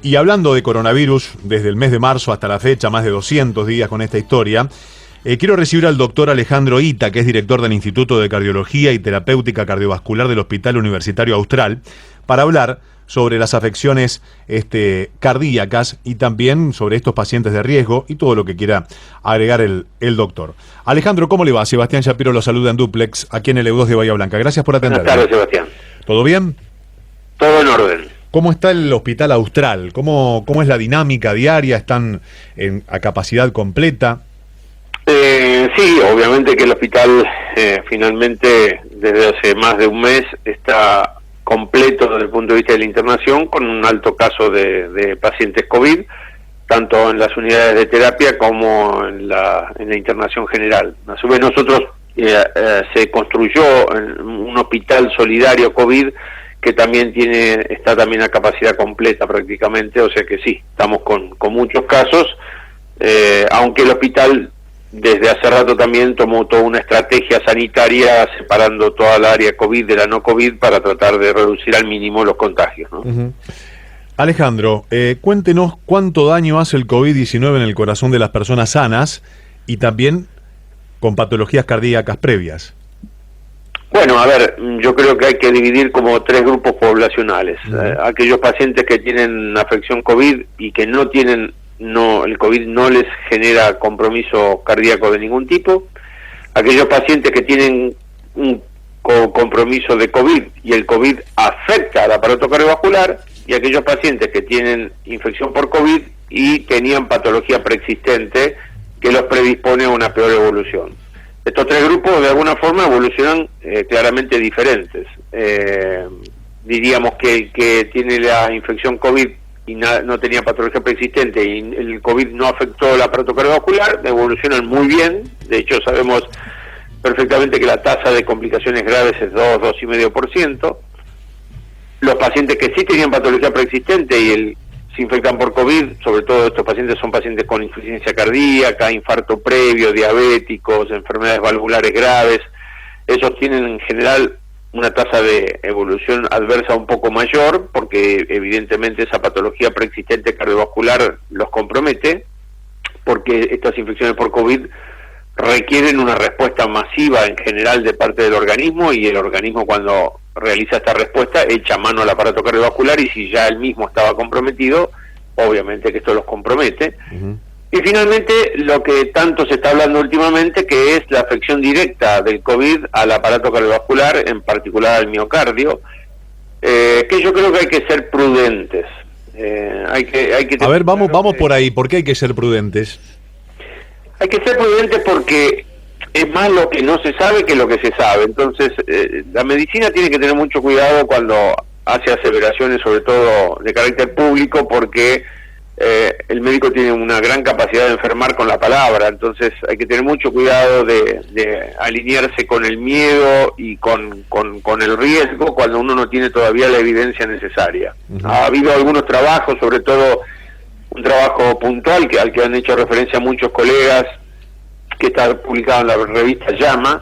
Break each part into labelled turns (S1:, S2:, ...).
S1: Y hablando de coronavirus, desde el mes de marzo hasta la fecha, más de 200 días con esta historia, quiero recibir al doctor Alejandro Ita, que es director del Instituto de Cardiología y Terapéutica Cardiovascular del Hospital Universitario Austral, para hablar sobre las afecciones cardíacas y también sobre estos pacientes de riesgo y todo lo que quiera agregar el doctor. Alejandro, ¿cómo le va? Sebastián Shapiro lo saluda en Duplex, aquí en el EU2 de Bahía Blanca. Gracias por atender.
S2: Buenas tardes, Sebastián.
S1: ¿Todo bien?
S2: Todo en orden.
S1: ¿Cómo está el Hospital Austral? ¿Cómo es la dinámica diaria? ¿Están a capacidad completa?
S2: Sí, obviamente que el hospital finalmente desde hace más de un mes está completo desde el punto de vista de la internación, con un alto caso de pacientes COVID, tanto en las unidades de terapia como en la internación general. A su vez nosotros se construyó un hospital solidario COVID que también está también a capacidad completa prácticamente, o sea que sí, estamos con muchos casos, aunque el hospital desde hace rato también tomó toda una estrategia sanitaria separando toda el área COVID de la no COVID para tratar de reducir al mínimo los contagios, ¿no?
S1: Uh-huh. Alejandro, cuéntenos cuánto daño hace el COVID-19 en el corazón de las personas sanas y también con patologías cardíacas previas.
S2: Bueno, a ver, yo creo que hay que dividir como tres grupos poblacionales. Aquellos pacientes que tienen afección COVID y que el COVID no les genera compromiso cardíaco de ningún tipo. Aquellos pacientes que tienen un compromiso de COVID y el COVID afecta al aparato cardiovascular, y aquellos pacientes que tienen infección por COVID y tenían patología preexistente que los predispone a una peor evolución. Estos tres grupos de alguna forma evolucionan claramente diferentes. Diríamos que el que tiene la infección COVID y no tenía patología preexistente y el COVID no afectó el aparato cardiovascular, evolucionan muy bien. De hecho sabemos perfectamente que la tasa de complicaciones graves es 2,5%. Los pacientes que sí tenían patología preexistente y se infectan por COVID, sobre todo estos pacientes son pacientes con insuficiencia cardíaca, infarto previo, diabéticos, enfermedades valvulares graves. Esos tienen en general una tasa de evolución adversa un poco mayor, porque evidentemente esa patología preexistente cardiovascular los compromete, porque estas infecciones por COVID requieren una respuesta masiva en general de parte del organismo, y el organismo cuando realiza esta respuesta echa mano al aparato cardiovascular, y si ya él mismo estaba comprometido, obviamente que esto los compromete. Uh-huh. Y finalmente, lo que tanto se está hablando últimamente, que es la afección directa del COVID al aparato cardiovascular, en particular al miocardio, que yo creo que hay que ser prudentes. Hay que
S1: a ver, vamos por ahí. ¿Por qué hay que ser prudentes?
S2: Hay que ser prudentes porque es más lo que no se sabe que lo que se sabe. Entonces, la medicina tiene que tener mucho cuidado cuando hace aseveraciones, sobre todo de carácter público, porque el médico tiene una gran capacidad de enfermar con la palabra. Entonces, hay que tener mucho cuidado de alinearse con el miedo y con el riesgo cuando uno no tiene todavía la evidencia necesaria. Uh-huh. Ha habido algunos trabajos, sobre todo un trabajo puntual al que han hecho referencia muchos colegas, que está publicado en la revista JAMA,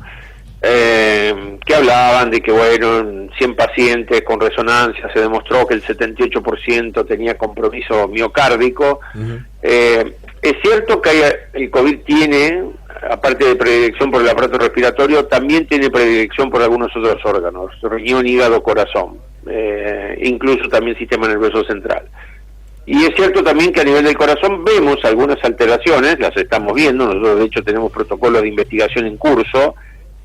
S2: que hablaban de que, bueno, en 100 pacientes con resonancia se demostró que el 78% tenía compromiso miocárdico. Uh-huh. Es cierto que el COVID tiene, aparte de predilección por el aparato respiratorio, también tiene predilección por algunos otros órganos, riñón, hígado, corazón, incluso también sistema nervioso central. Y es cierto también que a nivel del corazón vemos algunas alteraciones, las estamos viendo. Nosotros de hecho tenemos protocolos de investigación en curso,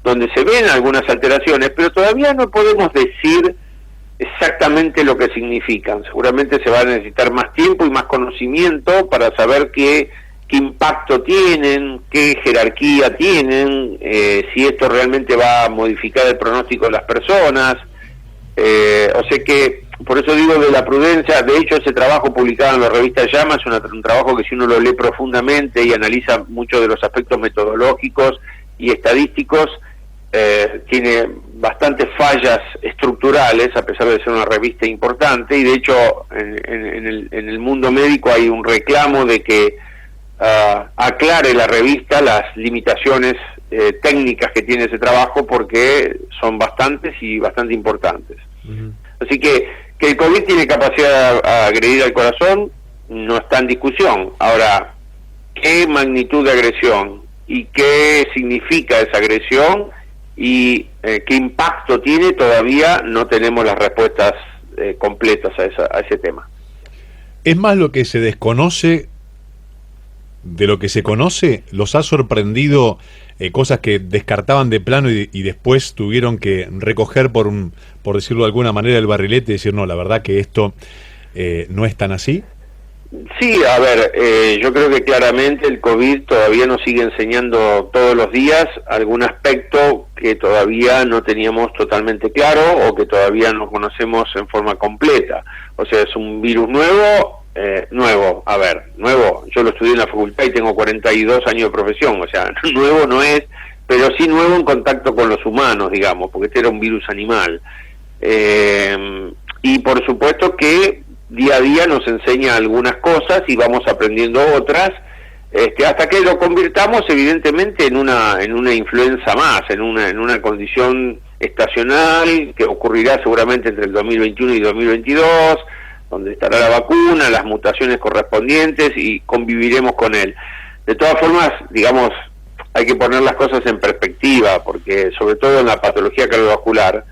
S2: donde se ven algunas alteraciones, pero todavía no podemos decir exactamente lo que significan. Seguramente se va a necesitar más tiempo y más conocimiento para saber qué impacto tienen, qué jerarquía tienen, si esto realmente va a modificar el pronóstico de las personas. O sea que, por eso digo de la prudencia. De hecho, ese trabajo publicado en la revista JAMA es un trabajo que, si uno lo lee profundamente y analiza muchos de los aspectos metodológicos y estadísticos, tiene bastantes fallas estructurales, a pesar de ser una revista importante. Y de hecho, en el mundo médico hay un reclamo de que aclare la revista las limitaciones técnicas que tiene ese trabajo, porque son bastantes y bastante importantes. Uh-huh. Así que Que el COVID tiene capacidad de agredir al corazón no está en discusión. Ahora, ¿qué magnitud de agresión y qué significa esa agresión y qué impacto tiene? Todavía no tenemos las respuestas completas a ese tema.
S1: ¿Es más lo que se desconoce de lo que se conoce? ¿Los ha sorprendido cosas que descartaban de plano y después tuvieron que recoger por decirlo de alguna manera, el barrilete y decir, no, la verdad que esto no es tan así?
S2: Sí, a ver, yo creo que claramente el COVID todavía nos sigue enseñando todos los días algún aspecto que todavía no teníamos totalmente claro o que todavía no conocemos en forma completa. O sea, es un virus nuevo, nuevo, yo lo estudié en la facultad y tengo 42 años de profesión, o sea, nuevo no es, pero sí nuevo en contacto con los humanos, digamos, porque este era un virus animal. Y por supuesto que día a día nos enseña algunas cosas y vamos aprendiendo otras, hasta que lo convirtamos evidentemente en una influenza más, en una condición estacional que ocurrirá seguramente entre el 2021 y 2022, donde estará la vacuna, las mutaciones correspondientes y conviviremos con él. De todas formas, digamos, hay que poner las cosas en perspectiva, porque sobre todo en la patología cardiovascular,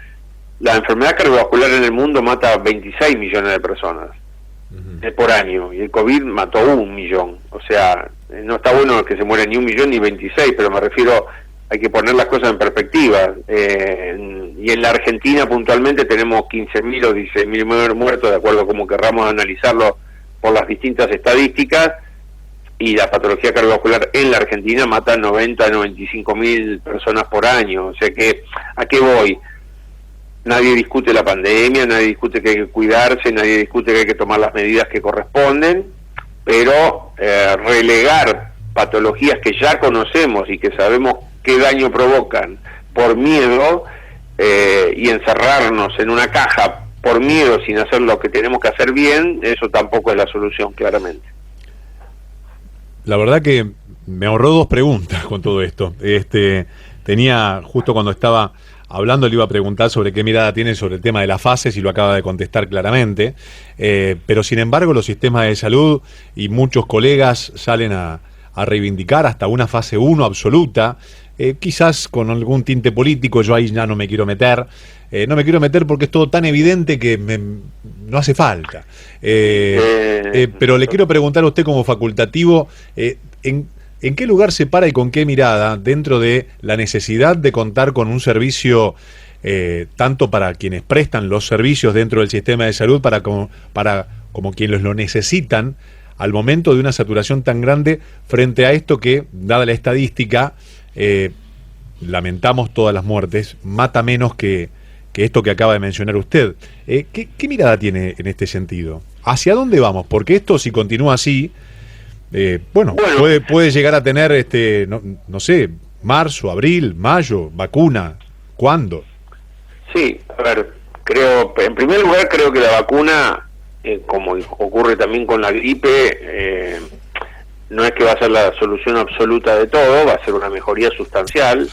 S2: la enfermedad cardiovascular en el mundo mata 26 millones de personas por año, y el COVID mató 1 millón. O sea, no está bueno que se mueren ni 1 millón ni 26, pero me refiero, hay que poner las cosas en perspectiva. Y en la Argentina puntualmente tenemos 15.000 o 16.000 muertos, de acuerdo a como querramos analizarlo por las distintas estadísticas, y la patología cardiovascular en la Argentina mata 90 a 95.000 personas por año. O sea que, ¿a qué voy? Nadie discute la pandemia, nadie discute que hay que cuidarse, nadie discute que hay que tomar las medidas que corresponden, pero relegar patologías que ya conocemos y que sabemos qué daño provocan por miedo, y encerrarnos en una caja por miedo sin hacer lo que tenemos que hacer bien, eso tampoco es la solución, claramente.
S1: La verdad que me ahorró 2 preguntas con todo esto. Tenía, justo cuando estaba hablando, le iba a preguntar sobre qué mirada tiene sobre el tema de las fases y lo acaba de contestar claramente. Pero sin embargo, los sistemas de salud y muchos colegas salen a reivindicar hasta una fase 1 absoluta, quizás con algún tinte político. Yo ahí ya no me quiero meter. No me quiero meter porque es todo tan evidente que no hace falta. Pero le quiero preguntar a usted como facultativo, ¿en qué lugar se para y con qué mirada dentro de la necesidad de contar con un servicio tanto para quienes prestan los servicios dentro del sistema de salud como quienes lo necesitan al momento de una saturación tan grande frente a esto que, dada la estadística, lamentamos todas las muertes, mata menos que esto que acaba de mencionar usted? ¿Qué mirada tiene en este sentido? ¿Hacia dónde vamos? Porque esto, si continúa así, bueno, puede llegar a tener, no sé, marzo, abril, mayo, vacuna. ¿Cuándo?
S2: Sí, a ver, en primer lugar creo que la vacuna, como ocurre también con la gripe, no es que va a ser la solución absoluta de todo, va a ser una mejoría sustancial.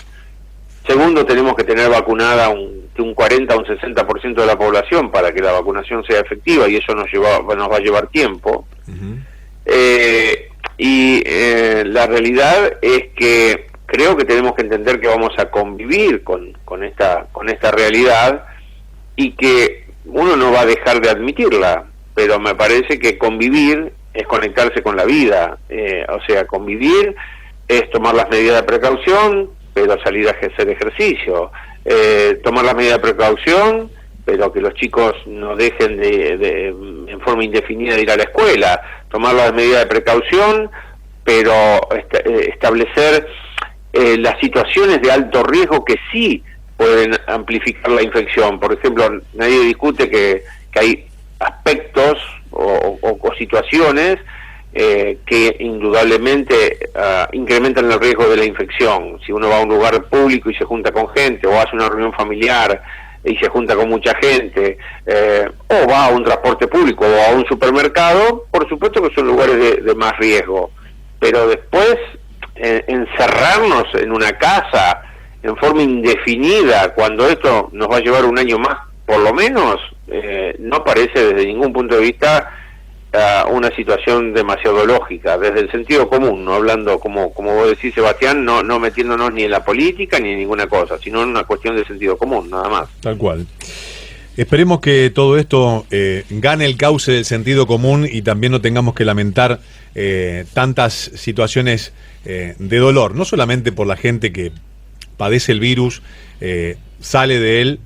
S2: Segundo, tenemos que tener vacunada un 40 o un 60% de la población para que la vacunación sea efectiva, y eso nos va a llevar tiempo. La realidad es que creo que tenemos que entender que vamos a convivir con esta realidad, y que uno no va a dejar de admitirla, pero me parece que convivir es conectarse con la vida. O sea, convivir es tomar las medidas de precaución, pero salir a hacer ejercicio, tomar las medidas de precaución, pero que los chicos no dejen en forma indefinida de ir a la escuela, tomar las medidas de precaución, pero establecer las situaciones de alto riesgo que sí pueden amplificar la infección. Por ejemplo, nadie discute que hay aspectos o situaciones que indudablemente incrementan el riesgo de la infección. Si uno va a un lugar público y se junta con gente, o hace una reunión familiar y se junta con mucha gente, o va a un transporte público o a un supermercado, por supuesto que son lugares de más riesgo. Pero después, encerrarnos en una casa en forma indefinida, cuando esto nos va a llevar un año más, por lo menos, no parece desde ningún punto de vista una situación demasiado lógica, desde el sentido común, no hablando como vos decís, Sebastián, no metiéndonos ni en la política ni en ninguna cosa, sino en una cuestión de sentido común, nada más.
S1: Tal cual. Esperemos que todo esto gane el cauce del sentido común y también no tengamos que lamentar tantas situaciones de dolor, no solamente por la gente que padece el virus, sale de él,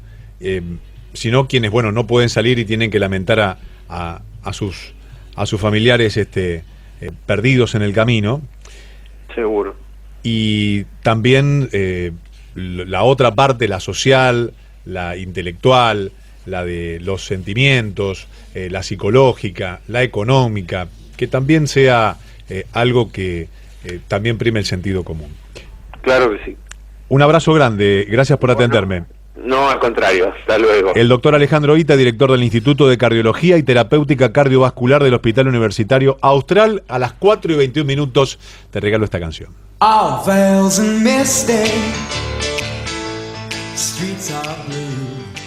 S1: sino quienes, bueno, no pueden salir y tienen que lamentar a sus familiares perdidos en el camino.
S2: Seguro.
S1: Y también la otra parte, la social, la intelectual, la de los sentimientos, la psicológica, la económica, que también sea algo que también prime el sentido común.
S2: Claro que sí.
S1: Un abrazo grande, gracias por atenderme.
S2: No, al contrario, hasta luego.
S1: El doctor Alejandro Ita, director del Instituto de Cardiología y Terapéutica Cardiovascular del Hospital Universitario Austral. A las 4:21 te regalo esta canción.
S3: All veils and misty, streets are blue.